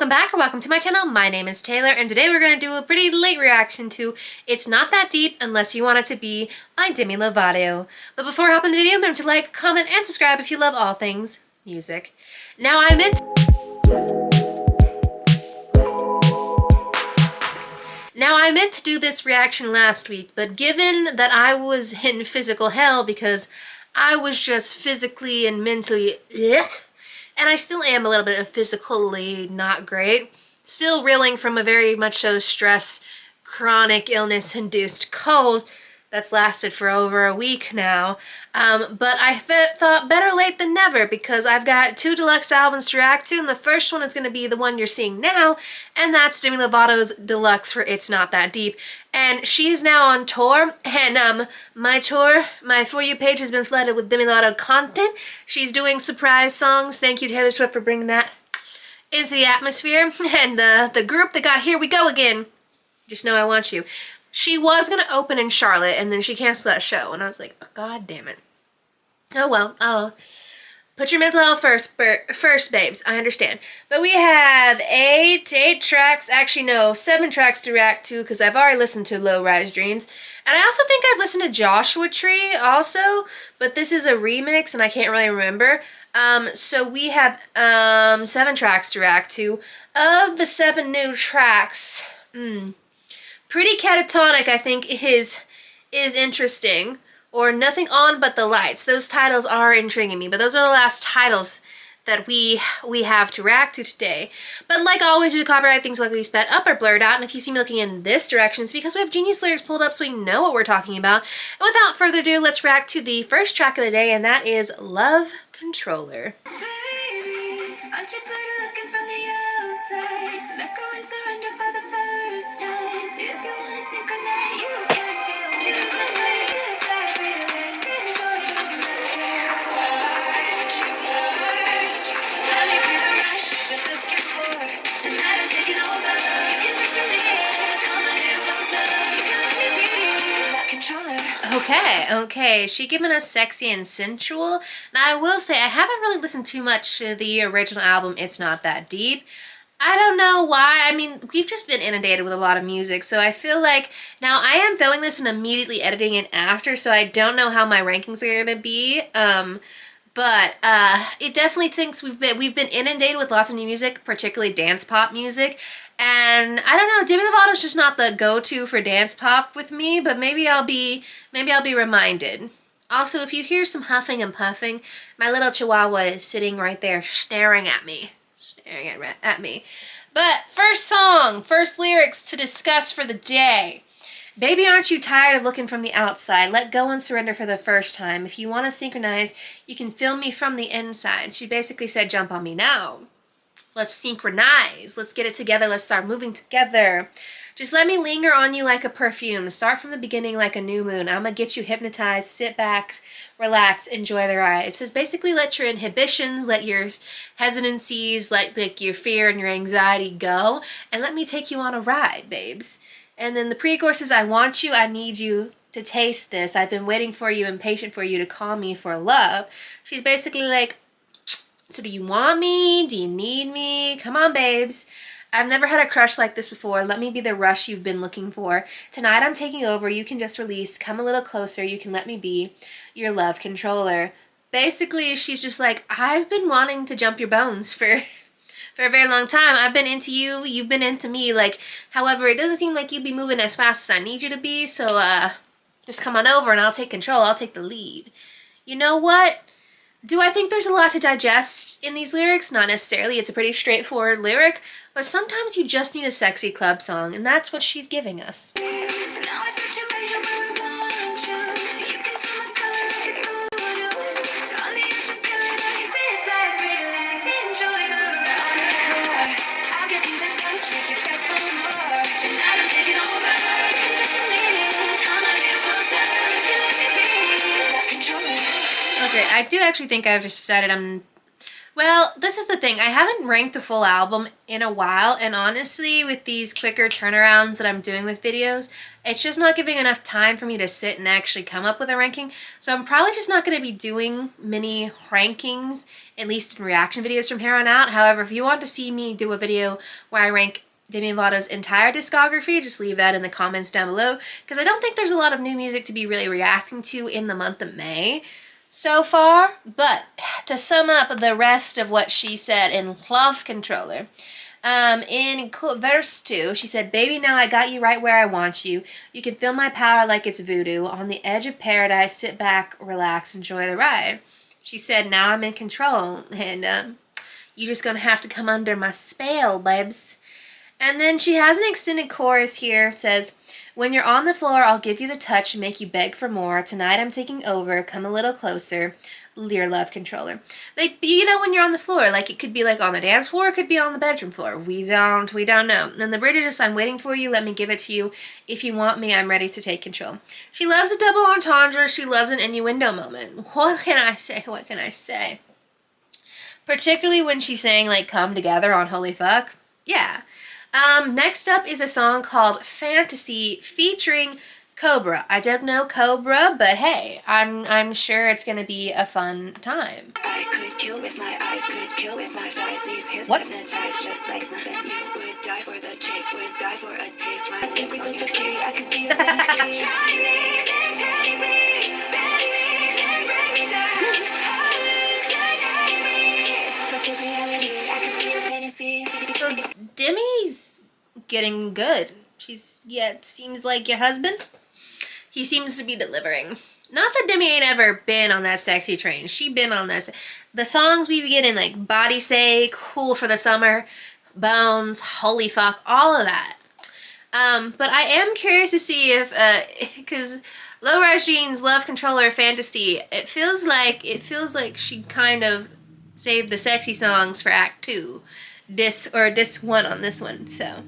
Welcome back or welcome to my channel. My name is Taylor and today we're going to do a pretty late reaction to It's Not That Deep Unless You Want It to Be by Demi Lovato. But before I hop in the video, remember to like, comment, and subscribe if you love all things music. Now I meant to do this reaction last week, but given that I was in physical hell because I was just physically and mentally and I still am a little bit of physically not great. Still reeling from a very much so stress, chronic illness-induced cold that's lasted for over a week now. But I thought better late than never because I've got two deluxe albums to react to, and the first one is going to be the one you're seeing now, and that's Demi Lovato's deluxe for It's Not That Deep. And she is now on tour, and my For You page has been flooded with Demi Lovato content. She's doing surprise songs. Thank you, Taylor Swift, for bringing that into the atmosphere. And the group that got Here We Go Again, Just Know I Want You. She was going to open in Charlotte, and then she canceled that show, and I was like, oh, God damn it. Oh, well, oh. Put your mental health first, babes. I understand. But we have eight tracks. Actually, no, 7 tracks to react to, because I've already listened to Low Rise Dreams. And I also think I've listened to Joshua Tree also, but this is a remix, and I can't really remember. So we have 7 tracks to react to. Of the 7 new tracks, Pretty Catatonic, I think, is interesting. Or Nothing On But the Lights. Those titles are intriguing me, but those are the last titles that we have to react to today. But like always, with copyright, things like we sped up or blurred out, and if you see me looking in this direction, it's because we have Genius lyrics pulled up so we know what we're talking about. And without further ado, let's react to the first track of the day, and that is Love Controller. Baby, aren't you tired of looking from the outside? Let go and surrender for the first time. If you wanna synchronize, you can feel me. Sit back, relax, enjoy the ride. Let me be the rush you've been looking for. Tonight I'm taking over. You can make the leaves come a little closer. You can let me be love controller. Okay, she giving us sexy and sensual. Now I will say I haven't really listened too much to the original album, It's Not That Deep. I don't know why. I mean, we've just been inundated with a lot of music, so I feel like now I am filming this and immediately editing it after, so I don't know how my rankings are gonna be. But it definitely thinks we've been inundated with lots of new music, particularly dance pop music. And I don't know, Demi Lovato's just not the go-to for dance pop with me, but maybe I'll be reminded. Also, if you hear some huffing and puffing, my little chihuahua is sitting right there staring at me. But first song, first lyrics to discuss for the day. Baby, aren't you tired of looking from the outside? Let go and surrender for the first time. If you want to synchronize, you can feel me from the inside. She basically said, jump on me now. Let's synchronize. Let's get it together. Let's start moving together. Just let me linger on you like a perfume. Start from the beginning like a new moon. I'm going to get you hypnotized. Sit back, relax, enjoy the ride. It says basically let your inhibitions, let your hesitancies, like your fear and your anxiety go. And let me take you on a ride, babes. And then the pre-chorus is, I want you, I need you to taste this. I've been waiting for you, impatient for you to call me for love. She's basically like, so do you want me? Do you need me? Come on, babes. I've never had a crush like this before. Let me be the rush you've been looking for. Tonight I'm taking over. You can just release. Come a little closer. You can let me be your love controller. Basically, she's just like, I've been wanting to jump your bones for a very long time. I've been into you. You've been into me. Like, however, it doesn't seem like you'd be moving as fast as I need you to be. So, just come on over and I'll take control. I'll take the lead. You know what? Do I think there's a lot to digest in these lyrics? Not necessarily. It's a pretty straightforward lyric, but sometimes you just need a sexy club song, and that's what she's giving us. Now I got you right here where I want you. You can feel my color like it's voodoo. On the edge of paradise, sit back, relax, enjoy the ride. I'll give you that touch, make it back for more. Tonight I'm taking over. You can just release, come a little closer. You can let me be love controller. Okay, I do actually think I've just decided I'm Well, this is the thing. I haven't ranked a full album in a while, and honestly, with these quicker turnarounds that I'm doing with videos, it's just not giving enough time for me to sit and actually come up with a ranking. So I'm probably just not going to be doing many rankings, at least in reaction videos from here on out. However, if you want to see me do a video where I rank Demi Lovato's entire discography, just leave that in the comments down below, because I don't think there's a lot of new music to be really reacting to in the month of May so far. But to sum up the rest of what she said in Love Controller, in verse 2, she said, "Baby, now I got you right where I want you. You can feel my power like it's voodoo. On the edge of paradise, sit back, relax, enjoy the ride." She said, "Now I'm in control, and you just gonna have to come under my spell, babes." And then she has an extended chorus here. It says, "When you're on the floor, I'll give you the touch and make you beg for more. Tonight I'm taking over. Come a little closer. Your Love Controller." Like, you know, when you're on the floor, like, it could be like on the dance floor, it could be on the bedroom floor. We don't know. And the bridge is just, "I'm waiting for you. Let me give it to you. If you want me, I'm ready to take control." She loves a double entendre. She loves an innuendo moment. What can I say? What can I say? Particularly when she's saying, like, "come together" on Holy Fuck. Yeah. Next up is a song called Fantasy featuring Cobra. I don't know Cobra, but hey, I'm sure it's gonna be a fun time. I could kill with my eyes, could kill with my thighs. These hips What? hypnotize just like something. You would die for the chase, would die for a taste. My lips on your face, I could be a fantasy. Try me, then take me, bend me, then break me down. Hallucinate me. Fuck your reality, I could be a fantasy. So Demi's getting good. It seems like your husband. He seems to be delivering. Not that Demi ain't ever been on that sexy train. She been on this. The songs we be getting, like Body Say, Cool for the Summer, Bones, Holy Fuck, all of that. But I am curious to see if, because Low Rise Jeans, Love Controller, Fantasy, it feels like she kind of saved the sexy songs for Act 2. This 1 on this one, so.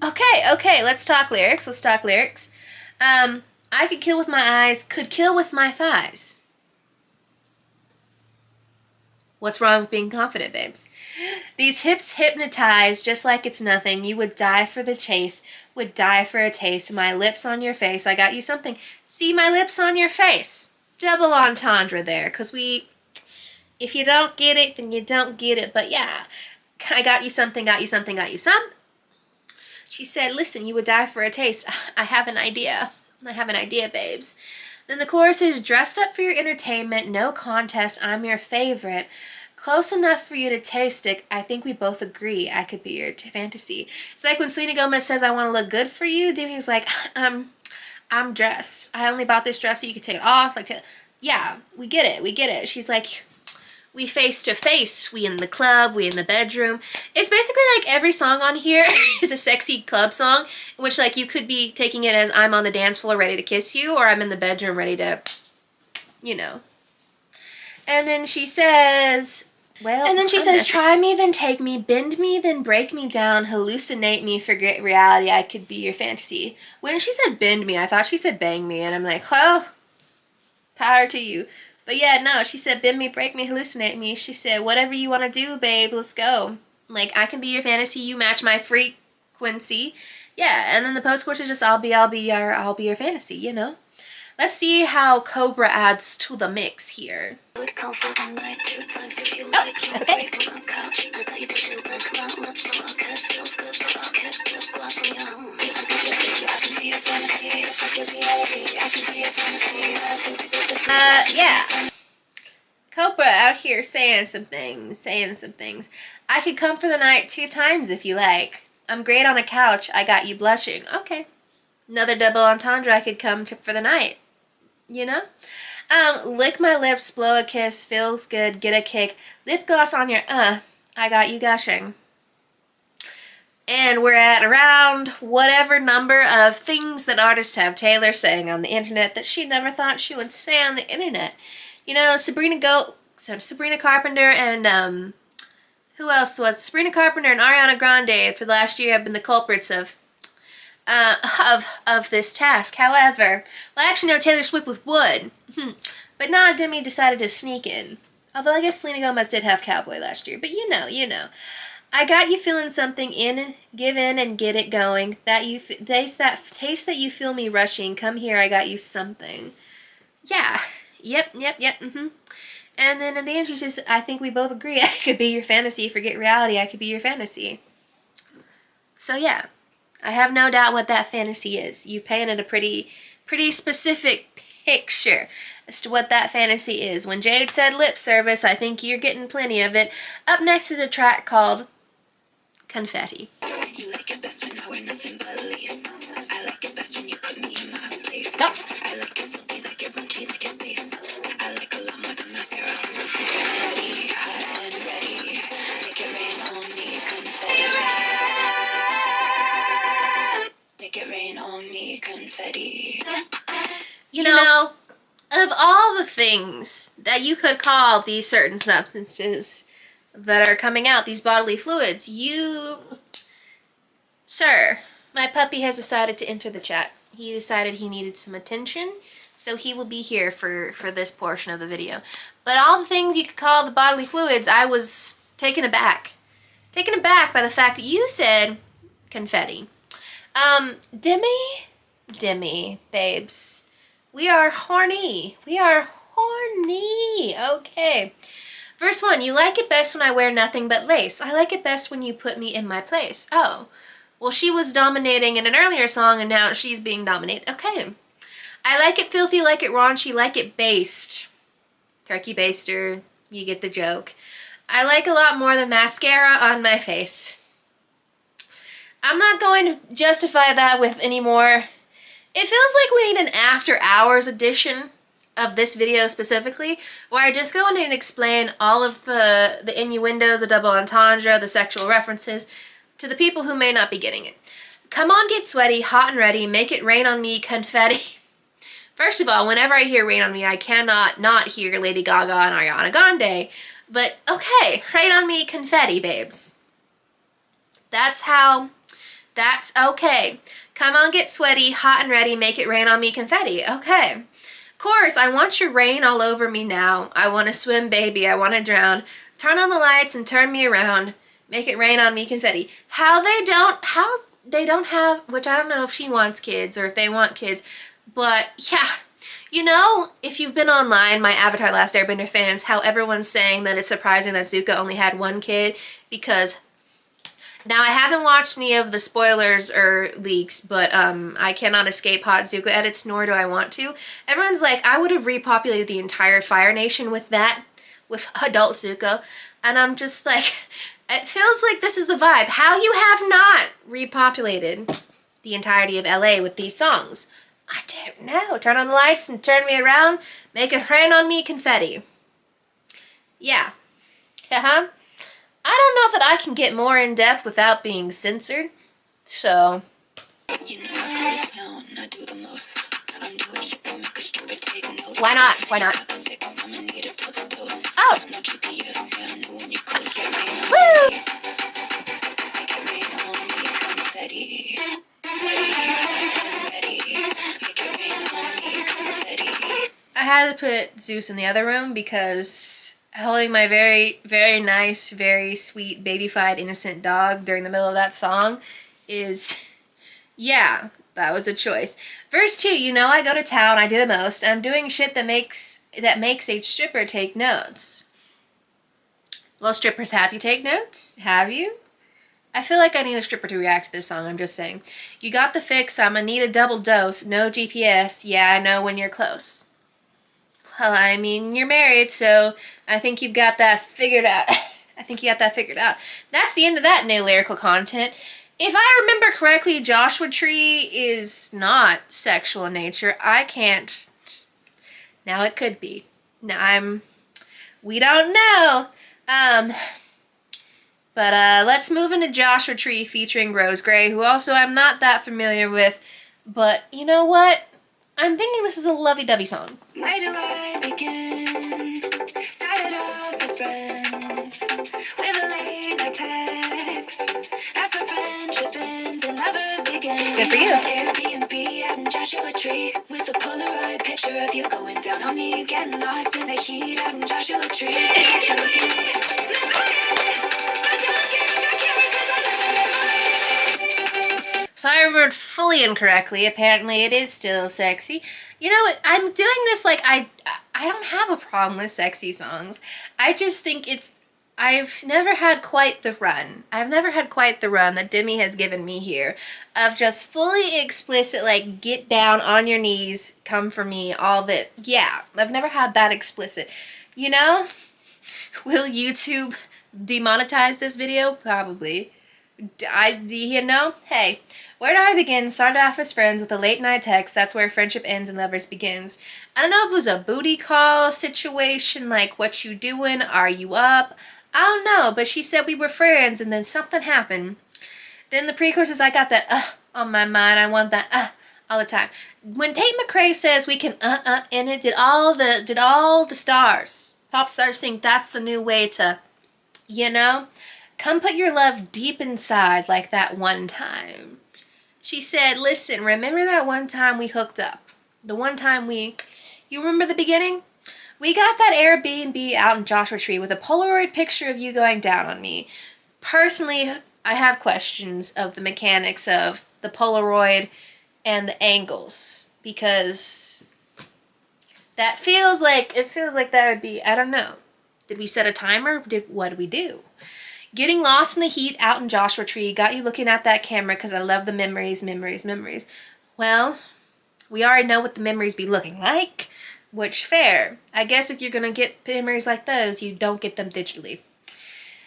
Okay, let's talk lyrics. I could kill with my eyes, could kill with my thighs. What's wrong with being confident, babes? These hips hypnotize just like it's nothing. You would die for the chase, would die for a taste. My lips on your face, I got you something. See my lips on your face. Double entendre there, because if you don't get it, then you don't get it. But yeah, I got you something, got you something, got you some. She said, "Listen, you would die for a taste. I have an idea. Babes." Then the chorus is, "Dressed up for your entertainment, no contest, I'm your favorite. Close enough for you to taste it. I think we both agree I could be your fantasy." It's like when Selena Gomez says, "I want to look good for you." Demi's like, I'm dressed. I only bought this dress so you could take it off. Yeah, we get it. She's like, we face to face, we in the club, we in the bedroom. It's basically like every song on here is a sexy club song, which like you could be taking it as I'm on the dance floor ready to kiss you, or I'm in the bedroom ready to, you know. And then she says, "Try me, then take me, bend me, then break me down, hallucinate me, forget reality, I could be your fantasy." When she said bend me, I thought she said bang me, and I'm like, well, power to you. But yeah, no, she said bend me, break me, hallucinate me. She said, "Whatever you want to do, babe, let's go. Like, I can be your fantasy, you match my frequency." Yeah, and then the post-chorus is just, I'll be your fantasy, you know? Let's see how Cobra adds to the mix here. Would come for the night 2 times if you Oh, like. okay. Break on the couch. I got you pushing back. My lips on a kiss. Feels good. Rocket. Lip gloss on your home. I can be a fantasy. I can be reality. I can be a fantasy. Yeah. Cobra out here saying some things. I could come for the night 2 times if you like. I'm great on a couch. I got you blushing. Okay. Another double entendre. I could come for the night. You know? Lick my lips, blow a kiss, feels good, get a kick. Lip gloss on your I got you gushing. And we're at around whatever number of things that artists have Taylor saying on the internet that she never thought she would say on the internet. You know, Sabrina Carpenter and who else was Sabrina Carpenter and Ariana Grande for the last year have been the culprits of this task. However, well, actually no, Taylor Swift with Wood. But now Demi decided to sneak in. Although I guess Selena Gomez did have Cowboy last year. But you know. I got you feeling something in, give in and get it going. Taste that you feel me rushing. Come here, I got you something. Yeah. Yep. And then the answer is, I think we both agree. I could be your fantasy. Forget reality. I could be your fantasy. So yeah, I have no doubt what that fantasy is. You painted a pretty specific picture as to what that fantasy is. When Jade said lip service, I think you're getting plenty of it. Up next is a track called Confetti. You like it best when I wear nothing but lace. I like it best when you put me in my place. Go. I like it filthy, like it raunchy, like it base. I like a lot more than mascara. Ready, hot and ready. Make it rain on me, confetti. Make it rain on me, confetti. You know, of all the things that you could call these certain substances that are coming out, these bodily fluids, Sir, my puppy has decided to enter the chat. He decided he needed some attention, so he will be here for this portion of the video. But all the things you could call the bodily fluids, I was taken aback. Taken aback by the fact that you said confetti. Demi, babes, we are horny. Okay. Verse 1, you like it best when I wear nothing but lace. I like it best when you put me in my place. Oh, well, she was dominating in an earlier song, and now she's being dominated. Okay. I like it filthy, like it raunchy, like it based. Turkey baster, you get the joke. I like a lot more than mascara on my face. I'm not going to justify that with any more. It feels like we need an after hours edition of this video specifically, where I just go in and explain all of the innuendo, the double entendre, the sexual references to the people who may not be getting it. Come on, get sweaty, hot and ready, make it rain on me, confetti. First of all, whenever I hear rain on me, I cannot not hear Lady Gaga and Ariana Grande. But okay, rain on me, confetti, babes. That's okay. Come on, get sweaty, hot and ready, make it rain on me, confetti. Okay. Course, I want your rain all over me now. I want to swim, baby. I want to drown. Turn on the lights and turn me around. Make it rain on me, confetti. How they don't have, which I don't know if she wants kids or if they want kids, but yeah. You know, if you've been online, my Avatar Last Airbender fans, how everyone's saying that it's surprising that Zuko only had one kid, because now I haven't watched any of the spoilers or leaks, but I cannot escape hot Zuko edits, nor do I want to. Everyone's like, I would have repopulated the entire Fire Nation with adult Zuko, and I'm just like, it feels like this is the vibe. How you have not repopulated the entirety of LA with these songs? I don't know. Turn on the lights and turn me around. Make it rain on me, confetti. Yeah. I don't know that I can get more in depth without being censored. So. You know I go to town, I do the most. I'm doing shit that make a stupid take notes. Why not? Oh. No GPS, yeah, I know when you could get rain on Woo! me. Make it rain on me, confetti. I had to put Zeus in the other room because holding my very, very nice, very sweet, baby-fied, innocent dog during the middle of that song is, yeah, that was a choice. Verse 2, you know I go to town, I do the most. I'm doing shit that makes a stripper take notes. Well, strippers, have you take notes? Have you? I feel like I need a stripper to react to this song, I'm just saying. You got the fix, I'ma need a double dose. No GPS, yeah, I know when you're close. Well, I mean, you're married, so I think you've got that figured out. That's the end of that new lyrical content. If I remember correctly, Joshua Tree is not sexual in nature. I can't. Now it could be. We don't know. But let's move into Joshua Tree featuring Rose Gray, who also I'm not that familiar with. But you know what? I'm thinking this is a lovey-dovey song. Where do I begin? Started off as friends with a late night text. That's where friendship ends and lovers begin. Good for you. Airbnb out in Joshua Tree with a Polaroid picture picture of you going down on me, getting lost in the heat out in Joshua Tree. So I remembered fully incorrectly. Apparently it is still sexy. You know, I'm doing this like I don't have a problem with sexy songs. I just think I've never had quite the run. I've never had quite the run that Demi has given me here of just fully explicit, like, get down on your knees, come for me, all that. Yeah, I've never had that explicit. You know, will YouTube demonetize this video? Probably. You know, hey, where do I begin? Started off as friends with a late night text. That's where friendship ends and lovers begins. I don't know if it was a booty call situation, like, what you doing? Are you up? I don't know, but she said we were friends and then something happened. Then the pre-chorus is I got that on my mind. I want that all the time. When Tate McRae says we can in it, did all the stars, pop stars think that's the new way to, you know? Come put your love deep inside like that one time. She said, listen, remember that one time we hooked up? The one time you remember the beginning? We got that Airbnb out in Joshua Tree with a Polaroid picture of you going down on me. Personally, I have questions of the mechanics of the Polaroid and the angles because it feels like that would be, I don't know. Did we set a timer? What did we do? Getting lost in the heat out in Joshua Tree got you looking at that camera because I love the memories. Well, we already know what the memories be looking like, which fair. I guess if you're going to get memories like those, you don't get them digitally.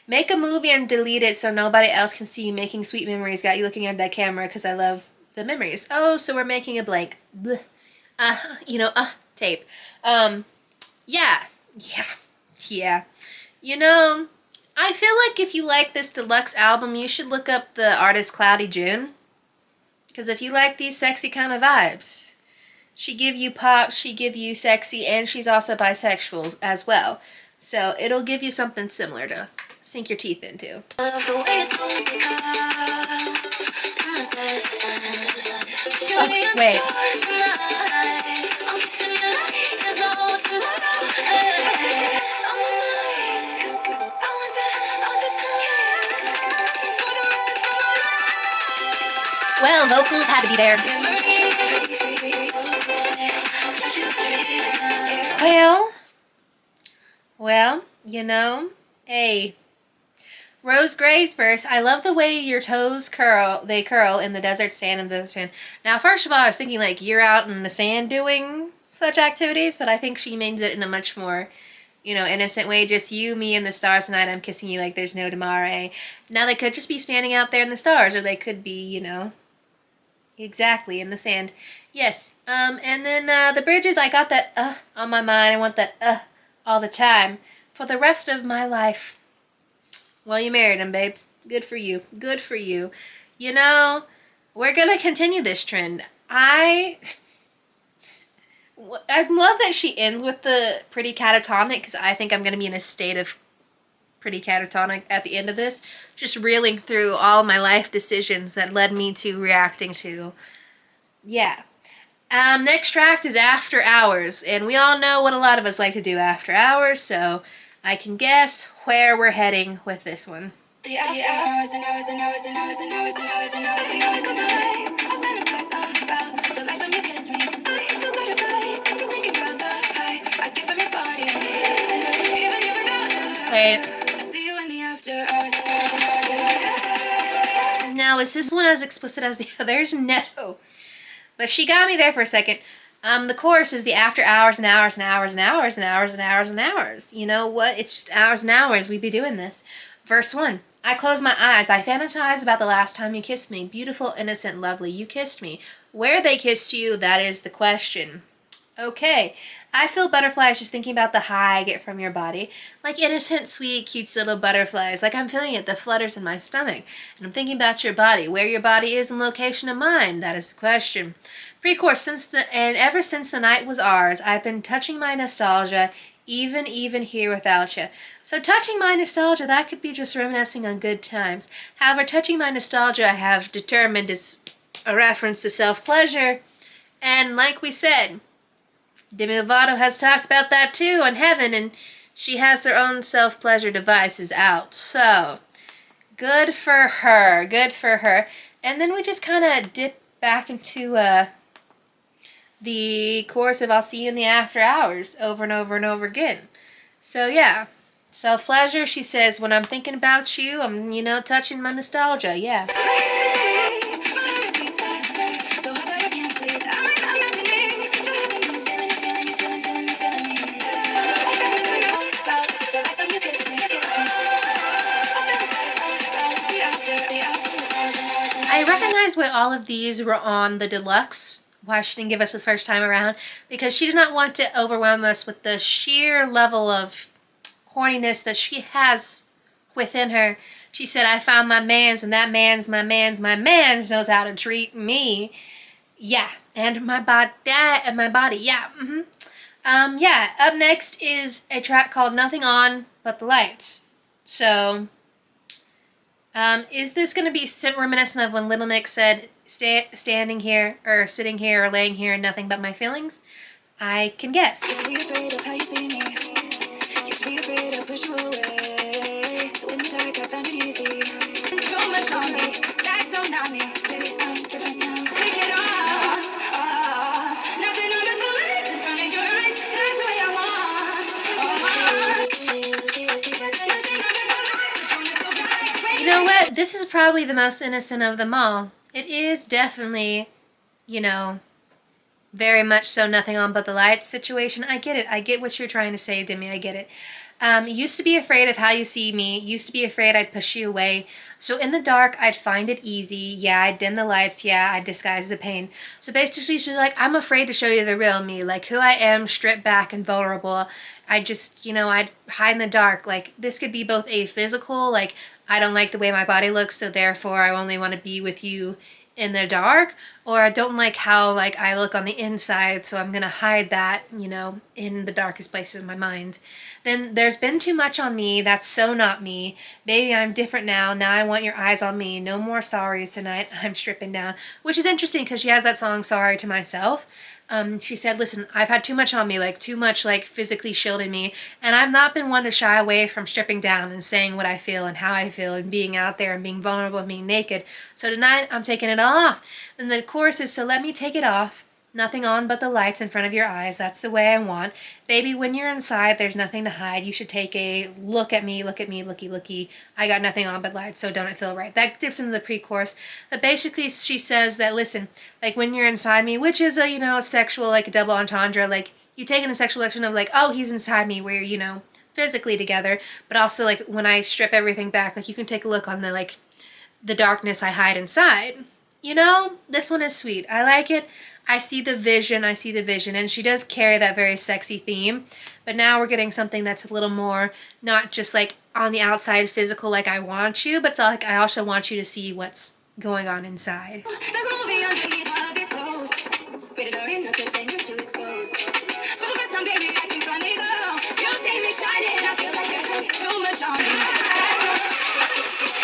Make a movie and delete it so nobody else can see you making sweet memories got you looking at that camera because I love the memories. Oh, so we're making a blank. Tape. Yeah. You know, I feel like if you like this deluxe album, you should look up the artist Cloudy June. Because if you like these sexy kind of vibes, she give you pop, she give you sexy, and she's also bisexual as well. So it'll give you something similar to sink your teeth into. Oh, wait. Well, vocals had to be there. Well, you know, hey. Rose Gray's verse, I love the way your toes curl in the desert sand. Now, first of all, I was thinking like you're out in the sand doing such activities, but I think she means it in a much more, innocent way. Just you, me, and the stars tonight. I'm kissing you like there's no tomorrow. Now, they could just be standing out there in the stars, or they could be, exactly in the sand. Yes. And then the bridges, I got that on my mind. I want that all the time for the rest of my life. Well, you married him, babes. Good for you. Good for you. We're going to continue this trend. I love that she ends with the pretty catatonic because I think I'm going to be in a state of pretty catatonic at the end of this. Just reeling through all my life decisions that led me to reacting to. Yeah. Next track is After Hours. And we all know what a lot of us like to do after hours, so I can guess where we're heading with this one. The after hours and hours and hours and hours and hours and hours and hours and hours and hours. I fantasize all about the last time you kissed me. I feel butterflies just thinking about the high I give from your body. Even without. Wait. I see you in the after hours and hours and hours and hours. Now, is this one as explicit as the others? No. But she got me there for a second. The chorus is the after hours and hours and hours and hours and hours and hours and hours. You know what? It's just hours and hours we'd be doing this. Verse 1. I close my eyes. I fantasize about the last time you kissed me. Beautiful, innocent, lovely. You kissed me. Where they kissed you, that is the question. Okay. I feel butterflies just thinking about the high I get from your body. Like innocent, sweet, cute little butterflies. Like I'm feeling it, the flutters in my stomach. And I'm thinking about your body. Where your body is in location of mine, that is the question. Pre-chorus, ever since the night was ours, I've been touching my nostalgia, even here without you. So touching my nostalgia, that could be just reminiscing on good times. However, touching my nostalgia, I have determined is a reference to self-pleasure. And like we said, Demi Lovato has talked about that too on Heaven, and she has her own self-pleasure devices out. So, good for her. Good for her. And then we just kind of dip back into the chorus of I'll see you in the after hours over and over and over again. So, yeah. Self-pleasure, she says, when I'm thinking about you, I'm, touching my nostalgia. Yeah. I recognize why all of these were on the deluxe, why she didn't give us the first time around, because she did not want to overwhelm us with the sheer level of horniness that she has within her. She said, I found my mans, and that man's my knows how to treat me. Yeah, and my body, yeah. Yeah, up next is a track called Nothing On But the Lights. So, is this going to be reminiscent of when Little Mix said, standing here, or sitting here, or laying here, and nothing but my feelings? I can guess. Used to be afraid of how you see me. Used to be afraid I'll push you away. So in the dark, I found it easy. Too much on me, that's so not me. Baby, I'm different now. Take it off, off. Nothing on the lights in front of your eyes. That's the way I want. You know what? This is probably the most innocent of them all. It is definitely, very much so nothing on but the lights situation. I get it. I get what you're trying to say, Demi. I get it. Used to be afraid of how you see me. Used to be afraid I'd push you away. So in the dark, I'd find it easy. Yeah, I'd dim the lights. Yeah, I'd disguise the pain. So basically, she's like, I'm afraid to show you the real me. Like, who I am, stripped back and vulnerable. I just, I'd hide in the dark. Like, this could be both a physical, like, I don't like the way my body looks, so therefore I only want to be with you in the dark, or I don't like how I look on the inside, so I'm gonna hide that, in the darkest places of my mind. Then there's been too much on me, that's so not me. Baby, I'm different now I want your eyes on me. No more sorries tonight, I'm stripping down. Which is interesting because she has that song Sorry to Myself. She said, listen, I've had too much on me, too much physically shielding me, and I've not been one to shy away from stripping down and saying what I feel and how I feel and being out there and being vulnerable and being naked. So tonight, I'm taking it all off. Then the chorus is, so let me take it off. Nothing on but the lights in front of your eyes. That's the way I want. Baby, when you're inside, there's nothing to hide. You should take a look at me, looky. I got nothing on but lights, so don't it feel right? That dips into the pre-chorus. But basically, she says that, listen, when you're inside me, which is a, sexual, a double entendre, you take in a sexual action of, oh, he's inside me, we're, physically together, but also, when I strip everything back, you can take a look on the darkness I hide inside. This one is sweet. I like it. I see the vision, and she does carry that very sexy theme, but now we're getting something that's a little more, not just on the outside physical I want you, but it's I also want you to see what's going on inside. There's a movie underneath all of these clothes. Rated R, no such thing as too exposed. For the first time, baby, I can finally go. You see me shining, I feel like there's too much on me.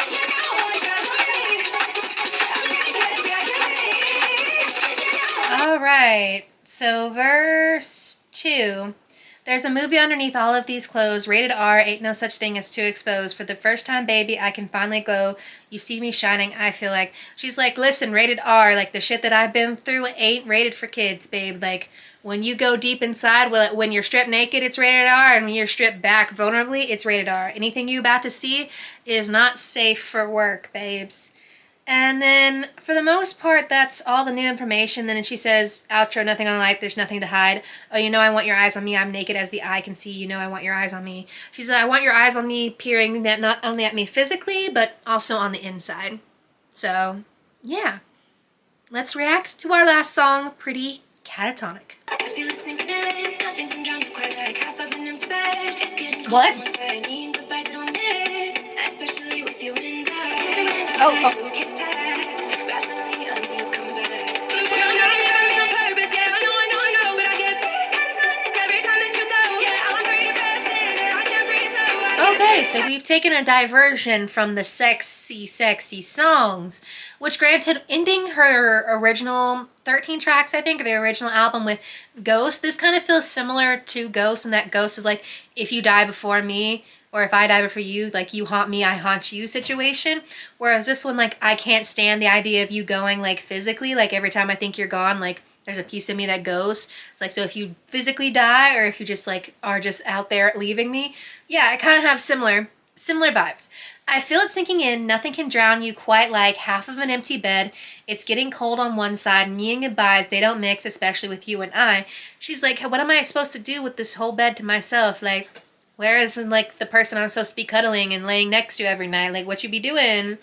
You know what you're doing. I'm naked, yeah, I All right, so verse 2. There's a movie underneath all of these clothes. Rated R, ain't no such thing as too exposed. For the first time, baby, I can finally go. You see me shining, I feel like. She's like, listen, rated R, the shit that I've been through ain't rated for kids, babe. When you go deep inside, when you're stripped naked, it's rated R, and when you're stripped back vulnerably, it's rated R. Anything you about to see is not safe for work, babes. And then, for the most part, that's all the new information. Then she says, outro, nothing on the light, there's nothing to hide. Oh, I want your eyes on me, I'm naked as the eye can see. I want your eyes on me. She said, I want your eyes on me, peering not only at me physically, but also on the inside. So, yeah. Let's react to our last song, Pretty Catatonic. I feel it's sinking in. I think I'm drunk, quite like half of an empty bed. It's getting cold What? once I mean goodbyes that don't mix, especially with you and I. Oh. Kiss tag, rationally, I know you'll come back. You know you got me on purpose, yeah. I know, but I get pretty catatonic every time that you go. Yeah, I'm pretty blasted and I can't breathe, so I Okay, so we've taken a diversion from the sexy, sexy songs, which granted, ending her original 13 tracks, I think, the original album with Ghost, this kind of feels similar to Ghost, and that Ghost is like, if you die before me, or if I die before you, like, you haunt me, I haunt you situation. Whereas this one, like, I can't stand the idea of you going, like, physically, like, every time I think you're gone, like, there's a piece of me that goes. It's like, so if you physically die, or if you just, like, are just out there leaving me, yeah, I kind of have similar vibes. I feel it sinking in. Nothing can drown you quite like half of an empty bed. It's getting cold on one side. Me and goodbyes, they don't mix, especially with you and I. She's like, what am I supposed to do with this whole bed to myself? Like, where is, like, the person I'm supposed to be cuddling and laying next to every night? Like, what you be doing?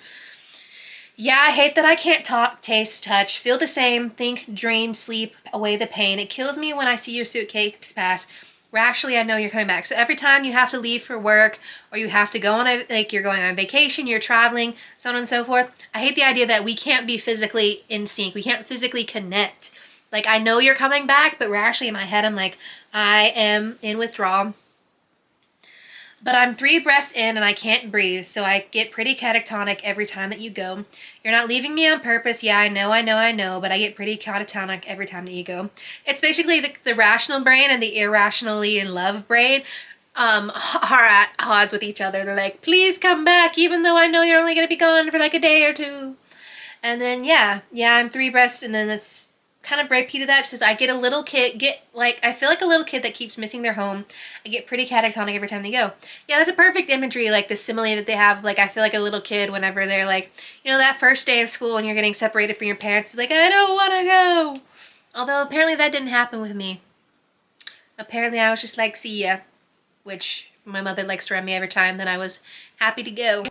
Yeah, I hate that I can't talk, taste, touch, feel the same, think, dream, sleep, away the pain. It kills me when I see your suitcase pass. Rationally, I know you're coming back. So every time you have to leave for work, or you have to go on like, you're going on vacation, you're traveling, so on and so forth, I hate the idea that we can't be physically in sync. We can't physically connect. Like, I know you're coming back, but rationally in my head, I'm like, I am in withdrawal. But I'm 3 breaths in and I can't breathe, so I get pretty catatonic every time that you go. You're not leaving me on purpose. Yeah, I know, but I get pretty catatonic every time that you go. It's basically the rational brain and the irrationally in love brain are at odds with each other. They're like, please come back, even though I know you're only going to be gone for like a day or two. And then, yeah, I'm 3 breaths, and then this kind of repeated that. It says, I get a little kid, I feel like a little kid that keeps missing their home. I get pretty catatonic every time they go. Yeah, that's a perfect imagery, like the simile that they have. Like, I feel like a little kid whenever they're like, you know, that first day of school when you're getting separated from your parents. It's like, I don't want to go. Although apparently that didn't happen with me. Apparently I was just like, see ya. Which my mother likes to run me every time that I was happy to go.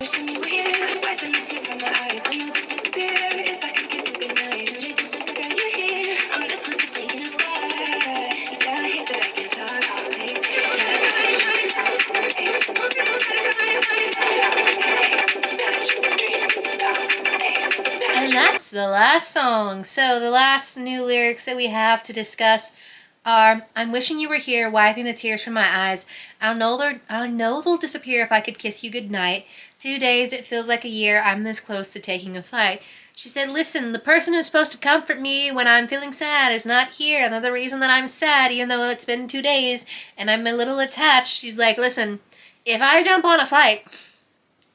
And that's the last song. So the last new lyrics that we have to discuss are, I'm wishing you were here, wiping the tears from my eyes. I know they'll disappear if I could kiss you goodnight. 2 days, it feels like a year. I'm this close to taking a flight. She said, listen, the person who's supposed to comfort me when I'm feeling sad is not here. Another reason that I'm sad, even though it's been 2 days and I'm a little attached. She's like, listen, if I jump on a flight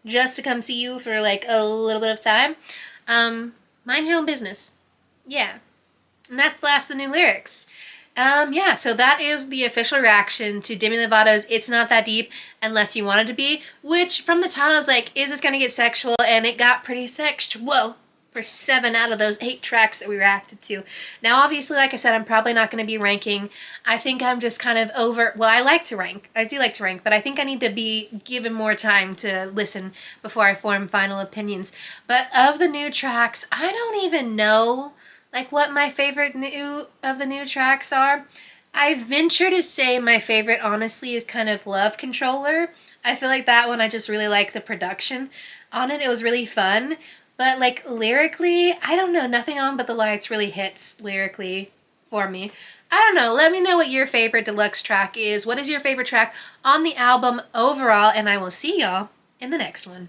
just to come see you for like a little bit of time, mind your own business. Yeah. And that's the last of the new lyrics. Yeah, so that is the official reaction to Demi Lovato's It's Not That Deep Unless You Want It to Be, which from the title I was like, is this going to get sexual? And it got pretty sexual for 7 out of those 8 tracks that we reacted to. Now, obviously, like I said, I'm probably not going to be ranking. I think I'm just kind of over, well, I like to rank. I do like to rank, but I think I need to be given more time to listen before I form final opinions. But of the new tracks, I don't even know like what my favorite of the new tracks are. I venture to say my favorite, honestly, is kind of Love Controller. I feel like that one, I just really like the production on it. It was really fun. But like lyrically, I don't know, Nothing On But the Lights really hits lyrically for me. I don't know, let me know what your favorite deluxe track is. What is your favorite track on the album overall? And I will see y'all in the next one.